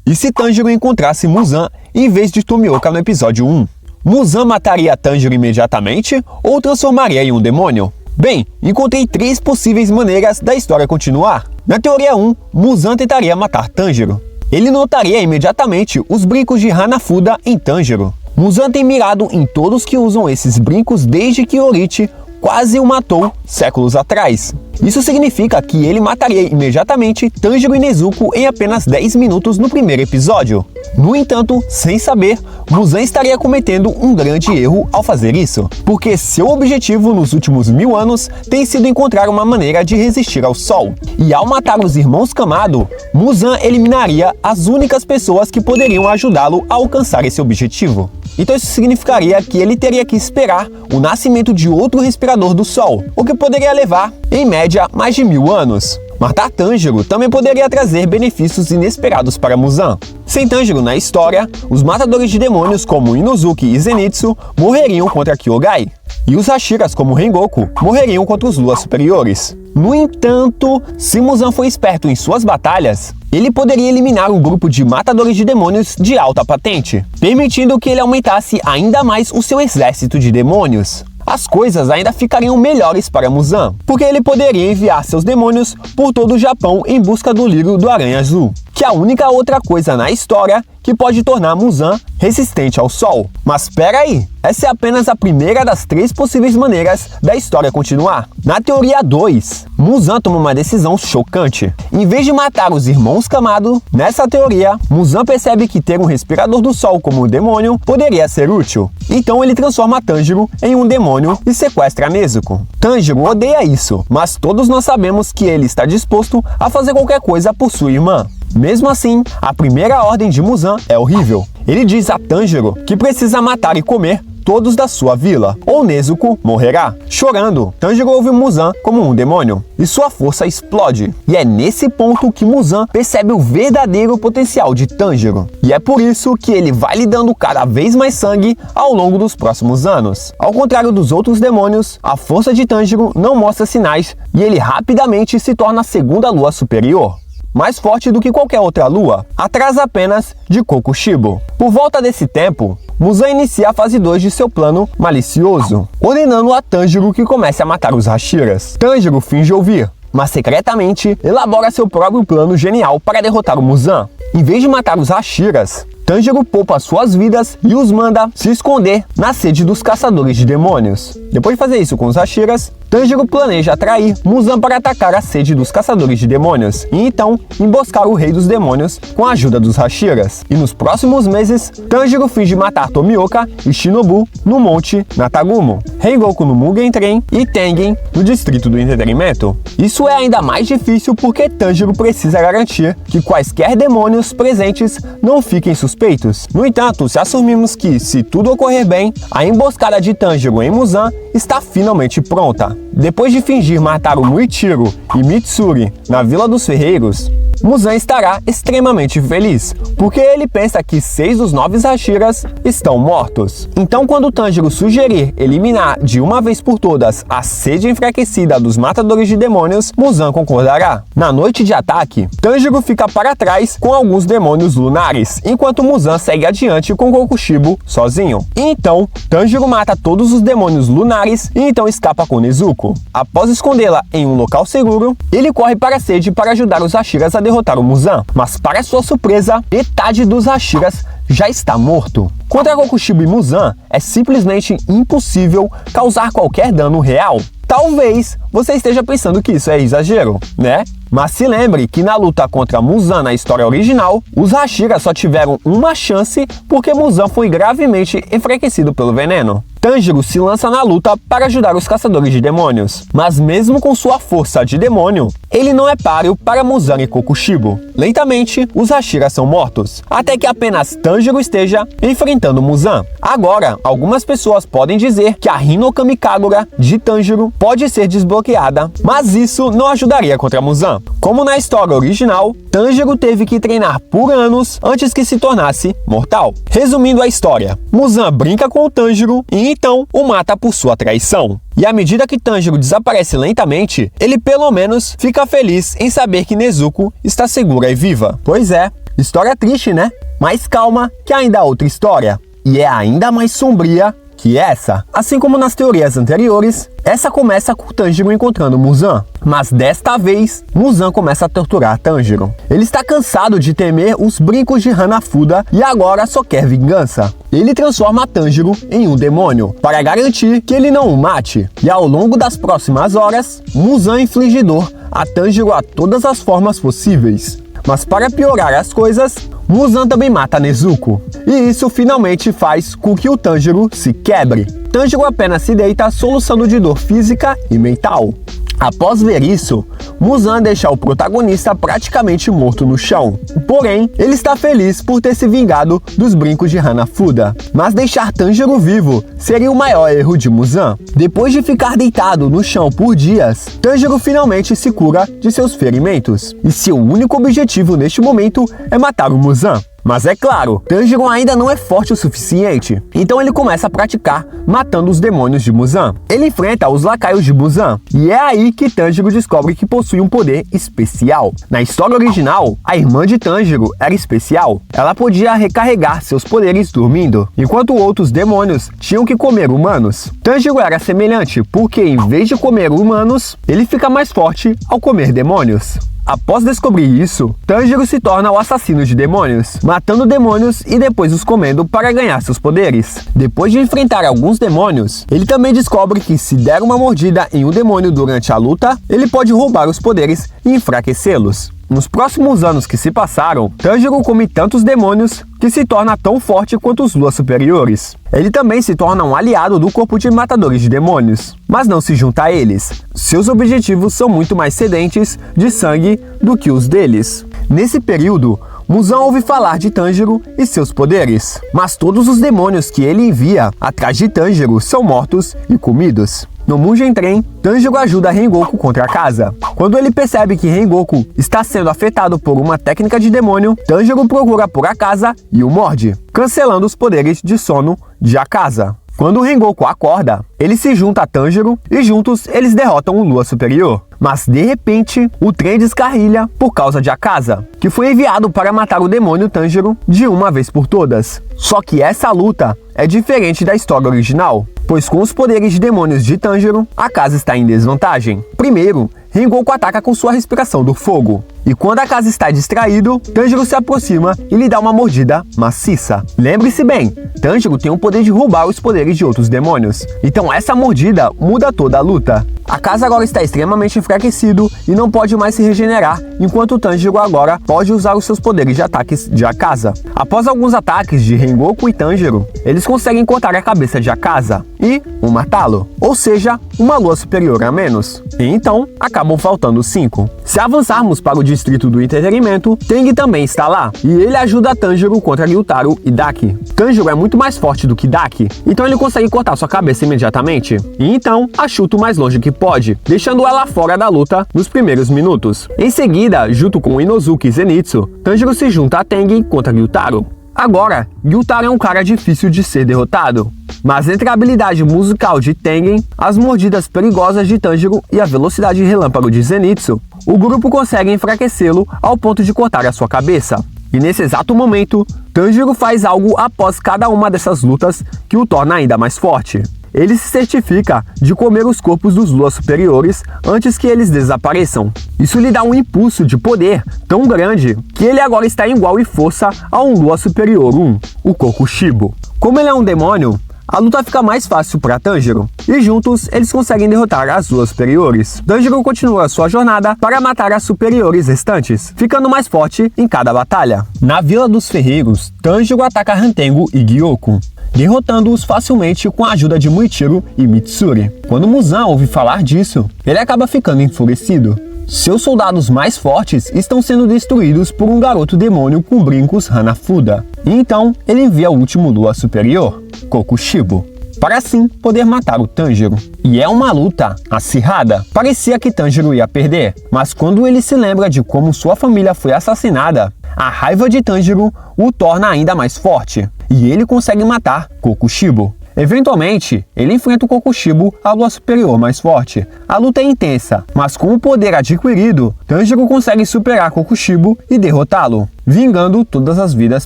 E se Tanjiro encontrasse Muzan em vez de Tomioka no episódio 1? Muzan mataria Tanjiro imediatamente ou transformaria em um demônio? Bem, encontrei 3 possíveis maneiras da história continuar. Na teoria 1, Muzan tentaria matar Tanjiro. Ele notaria imediatamente os brincos de Hanafuda em Tanjiro. Muzan tem mirado em todos que usam esses brincos desde que Orochi quase o matou séculos atrás. Isso significa que ele mataria imediatamente Tanjiro e Nezuko em apenas 10 minutos no primeiro episódio. No entanto, sem saber, Muzan estaria cometendo um grande erro ao fazer isso, porque seu objetivo nos últimos 1000 anos tem sido encontrar uma maneira de resistir ao sol. E ao matar os irmãos Kamado, Muzan eliminaria as únicas pessoas que poderiam ajudá-lo a alcançar esse objetivo. Então isso significaria que ele teria que esperar o nascimento de outro respirador do Sol, o que poderia levar, em média, mais de 1000 anos. Matar Tanjiro também poderia trazer benefícios inesperados para Muzan. Sem Tanjiro na história, os matadores de demônios como Inosuke e Zenitsu morreriam contra Kyogai. E os Hashiras como Rengoku morreriam contra os Luas Superiores. No entanto, se Muzan for esperto em suas batalhas, ele poderia eliminar um grupo de matadores de demônios de alta patente, permitindo que ele aumentasse ainda mais o seu exército de demônios. As coisas ainda ficariam melhores para Muzan, porque ele poderia enviar seus demônios por todo o Japão em busca do lírio do Aranha Azul, que é a única outra coisa na história que pode tornar Muzan resistente ao sol. Mas espera aí, essa é apenas a primeira das 3 possíveis maneiras da história continuar. Na teoria 2, Muzan toma uma decisão chocante. Em vez de matar os irmãos Kamado, nessa teoria, Muzan percebe que ter um respirador do sol como um demônio poderia ser útil. Então ele transforma Tanjiro em um demônio e sequestra Nezuko. Tanjiro odeia isso, mas todos nós sabemos que ele está disposto a fazer qualquer coisa por sua irmã. Mesmo assim, a primeira ordem de Muzan é horrível. Ele diz a Tanjiro que precisa matar e comer todos da sua vila, ou Nezuko morrerá. Chorando, Tanjiro ouve Muzan como um demônio, e sua força explode. E é nesse ponto que Muzan percebe o verdadeiro potencial de Tanjiro. E é por isso que ele vai lhe dando cada vez mais sangue ao longo dos próximos anos. Ao contrário dos outros demônios, a força de Tanjiro não mostra sinais, e ele rapidamente se torna a segunda lua superior, mais forte do que qualquer outra lua, atrás apenas de Kokushibo. Por volta desse tempo, Muzan inicia a fase 2 de seu plano malicioso, ordenando a Tanjiro que comece a matar os Hashiras. Tanjiro finge ouvir, mas secretamente elabora seu próprio plano genial para derrotar o Muzan. Em vez de matar os Hashiras, Tanjiro poupa suas vidas e os manda se esconder na sede dos caçadores de demônios. Depois de fazer isso com os Hashiras, Tanjiro planeja atrair Muzan para atacar a sede dos caçadores de demônios e então emboscar o rei dos demônios com a ajuda dos Hashiras. E nos próximos meses, Tanjiro finge matar Tomioka e Shinobu no monte Natagumo, Rengoku no Mugen Train e Tengen no distrito do entretenimento. Isso é ainda mais difícil porque Tanjiro precisa garantir que quaisquer demônios presentes não fiquem suspeitos. No entanto, se assumirmos que, se tudo ocorrer bem, a emboscada de Tanjiro em Muzan está finalmente pronta. Depois de fingir matar o Muichiro e Mitsuri na Vila dos Ferreiros, Muzan estará extremamente feliz, porque ele pensa que 6 dos 9 Hashiras estão mortos. Então, quando Tanjiro sugerir eliminar de uma vez por todas a sede enfraquecida dos matadores de demônios, Muzan concordará. Na noite de ataque, Tanjiro fica para trás com alguns demônios lunares, enquanto Muzan segue adiante com Kokushibo sozinho. E então, Tanjiro mata todos os demônios lunares e então escapa com Nezuko. Após escondê-la em um local seguro, ele corre para a sede para ajudar os Hashiras a derrotar o Muzan, mas para sua surpresa, metade dos Hashiras já está morto. Contra Kokushibo e Muzan, é simplesmente impossível causar qualquer dano real. Talvez você esteja pensando que isso é exagero, né? Mas se lembre que na luta contra Muzan na história original, os Hashiras só tiveram uma chance porque Muzan foi gravemente enfraquecido pelo veneno. Tanjiro se lança na luta para ajudar os caçadores de demônios, mas mesmo com sua força de demônio, ele não é páreo para Muzan e Kokushibo. Lentamente, os Hashiras são mortos, até que apenas Tanjiro esteja enfrentando Muzan. Agora, algumas pessoas podem dizer que a Hinokami Kagura de Tanjiro pode ser desbloqueada, mas isso não ajudaria contra Muzan. Como na história original, Tanjiro teve que treinar por anos antes que se tornasse mortal. Resumindo a história, Muzan brinca com o Tanjiro e então o mata por sua traição. E à medida que Tanjiro desaparece lentamente, ele pelo menos fica feliz em saber que Nezuko está segura e viva. Pois é, História triste, né? Mas calma, que ainda há outra história. E é ainda mais sombria que essa. Assim como nas teorias anteriores, essa começa com Tanjiro encontrando Muzan. Mas desta vez, Muzan começa a torturar Tanjiro. Ele está cansado de temer os brincos de Hanafuda e agora só quer vingança. Ele transforma Tanjiro em um demônio, para garantir que ele não o mate. E ao longo das próximas horas, Muzan inflige dor a Tanjiro a todas as formas possíveis. Mas para piorar as coisas, Muzan também mata Nezuko. E isso finalmente faz com que o Tanjiro se quebre. Tanjiro apenas se deita soluçando de dor física e mental. Após ver isso, Muzan deixa o protagonista praticamente morto no chão. Porém, ele está feliz por ter se vingado dos brincos de Hanafuda. Mas deixar Tanjiro vivo seria o maior erro de Muzan. Depois de ficar deitado no chão por dias, Tanjiro finalmente se cura de seus ferimentos. E seu único objetivo neste momento é matar o Muzan. Mas é claro, Tanjiro ainda não é forte o suficiente, então ele começa a praticar matando os demônios de Muzan. Ele enfrenta os lacaios de Muzan, e é aí que Tanjiro descobre que possui um poder especial. Na história original, a irmã de Tanjiro era especial. Ela podia recarregar seus poderes dormindo, enquanto outros demônios tinham que comer humanos. Tanjiro era semelhante, porque em vez de comer humanos, ele fica mais forte ao comer demônios. Após descobrir isso, Tanjiro se torna o assassino de demônios, matando demônios e depois os comendo para ganhar seus poderes. Depois de enfrentar alguns demônios, ele também descobre que se der uma mordida em um demônio durante a luta, ele pode roubar os poderes e enfraquecê-los. Nos próximos anos que se passaram, Tanjiro come tantos demônios que se torna tão forte quanto os Luas superiores. Ele também se torna um aliado do corpo de matadores de demônios, mas não se junta a eles. Seus objetivos são muito mais sedentes de sangue do que os deles. Nesse período, Muzan ouve falar de Tanjiro e seus poderes, mas todos os demônios que ele envia atrás de Tanjiro são mortos e comidos. No Mugen Train, Tanjiro ajuda Rengoku contra a casa. Quando ele percebe que Rengoku está sendo afetado por uma técnica de demônio, Tanjiro procura por Akaza e o morde, cancelando os poderes de sono de Akaza. Quando Rengoku acorda, ele se junta a Tanjiro e juntos eles derrotam o Lua Superior. Mas de repente, o trem descarrilha por causa de Akaza, que foi enviado para matar o demônio Tanjiro de uma vez por todas. Só que essa luta é diferente da história original, pois com os poderes de demônios de Tanjiro, Akaza está em desvantagem. Primeiro, Rengoku ataca com sua respiração do fogo, e quando Akaza está distraído, Tanjiro se aproxima e lhe dá uma mordida maciça. Lembre-se bem, Tanjiro tem o poder de roubar os poderes de outros demônios, então essa mordida muda toda a luta. Akaza agora está extremamente enfraquecido e não pode mais se regenerar, enquanto Tanjiro agora pode usar os seus poderes de ataques de Akaza. Após alguns ataques de Rengoku e Tanjiro, eles conseguem cortar a cabeça de Akaza e matá-lo, ou seja, uma lua superior a menos. E então, acabam faltando 5. Se avançarmos para o distrito do entretenimento, Teng também está lá, e ele ajuda Tanjiro contra Gyutaro e Daki. Tanjiro é muito mais forte do que Daki, então ele consegue cortar sua cabeça imediatamente, e então a chuta o mais longe que pode, deixando ela fora da luta nos primeiros minutos. Em seguida, junto com Inosuke e Zenitsu, Tanjiro se junta a Teng contra Gyutaro. Agora, Gyutaro é um cara difícil de ser derrotado, mas entre a habilidade musical de Tengen, as mordidas perigosas de Tanjiro e a velocidade relâmpago de Zenitsu, o grupo consegue enfraquecê-lo ao ponto de cortar a sua cabeça. E nesse exato momento, Tanjiro faz algo após cada uma dessas lutas que o torna ainda mais forte. Ele se certifica de comer os corpos dos Luas superiores antes que eles desapareçam. Isso lhe dá um impulso de poder tão grande que ele agora está em igual em força a um Lua Superior 1, o Kokushibo. Como ele é um demônio, a luta fica mais fácil para Tanjiro, e juntos eles conseguem derrotar as Luas superiores. Tanjiro continua sua jornada para matar as superiores restantes, ficando mais forte em cada batalha. Na Vila dos Ferreiros, Tanjiro ataca Hantengo e Gyokun, derrotando-os facilmente com a ajuda de Muichiro e Mitsuri. Quando Muzan ouve falar disso, ele acaba ficando enfurecido. Seus soldados mais fortes estão sendo destruídos por um garoto demônio com brincos Hanafuda. E então ele envia o último Lua superior, Kokushibo, para assim poder matar o Tanjiro. E é uma luta acirrada. Parecia que Tanjiro ia perder, mas quando ele se lembra de como sua família foi assassinada, a raiva de Tanjiro o torna ainda mais forte, e ele consegue matar Kokushibo. Eventualmente, ele enfrenta o Kokushibo, a lua superior mais forte. A luta é intensa, mas com o poder adquirido, Tanjiro consegue superar Kokushibo e derrotá-lo. vingando todas as vidas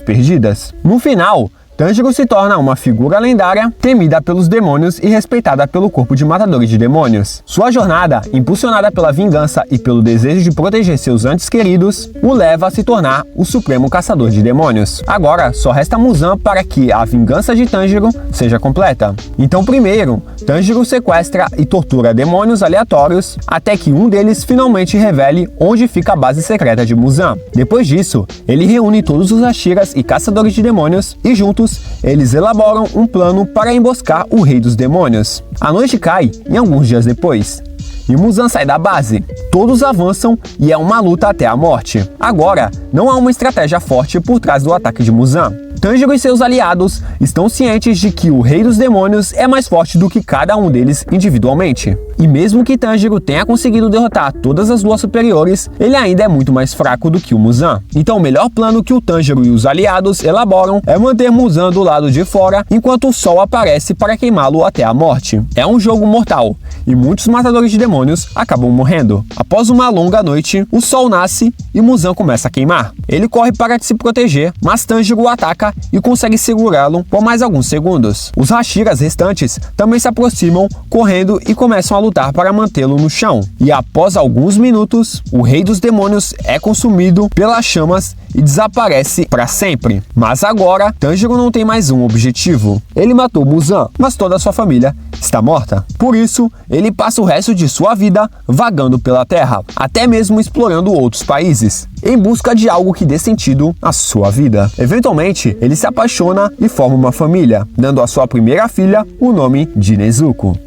perdidas. No final, Tanjiro se torna uma figura lendária, temida pelos demônios e respeitada pelo corpo de matadores de demônios. Sua jornada, impulsionada pela vingança e pelo desejo de proteger seus entes queridos, o leva a se tornar o supremo caçador de demônios. Agora, só resta Muzan para que a vingança de Tanjiro seja completa. Então, primeiro, Tanjiro sequestra e tortura demônios aleatórios, até que um deles finalmente revele onde fica a base secreta de Muzan. Depois disso, ele reúne todos os Hashiras e caçadores de demônios e juntos eles elaboram um plano para emboscar o Rei dos Demônios. A noite cai e alguns dias depois, e Muzan sai da base. Todos avançam e é uma luta até a morte. Agora, não há uma estratégia forte por trás do ataque de Muzan. Tanjiro e seus aliados estão cientes de que o Rei dos Demônios é mais forte do que cada um deles individualmente. E mesmo que Tanjiro tenha conseguido derrotar todas as luas superiores, ele ainda é muito mais fraco do que o Muzan. Então o melhor plano que o Tanjiro e os aliados elaboram é manter Muzan do lado de fora enquanto o sol aparece para queimá-lo até a morte. É um jogo mortal, e muitos matadores de demônios acabam morrendo. Após uma longa noite, o sol nasce e Muzan começa a queimar. Ele corre para se proteger, mas Tanjiro o ataca e consegue segurá-lo por mais alguns segundos. Os Hashiras restantes também se aproximam, correndo e começam a lutar para mantê-lo no chão. E após alguns minutos, o Rei dos Demônios é consumido pelas chamas e desaparece para sempre. Mas agora, Tanjiro não tem mais um objetivo. Ele matou Muzan, mas toda a sua família está morta. Por isso, ele passa o resto de sua vida vagando pela Terra, até mesmo explorando outros países, em busca de algo que dê sentido à sua vida. Eventualmente, ele se apaixona e forma uma família, dando à sua primeira filha o nome de Nezuko.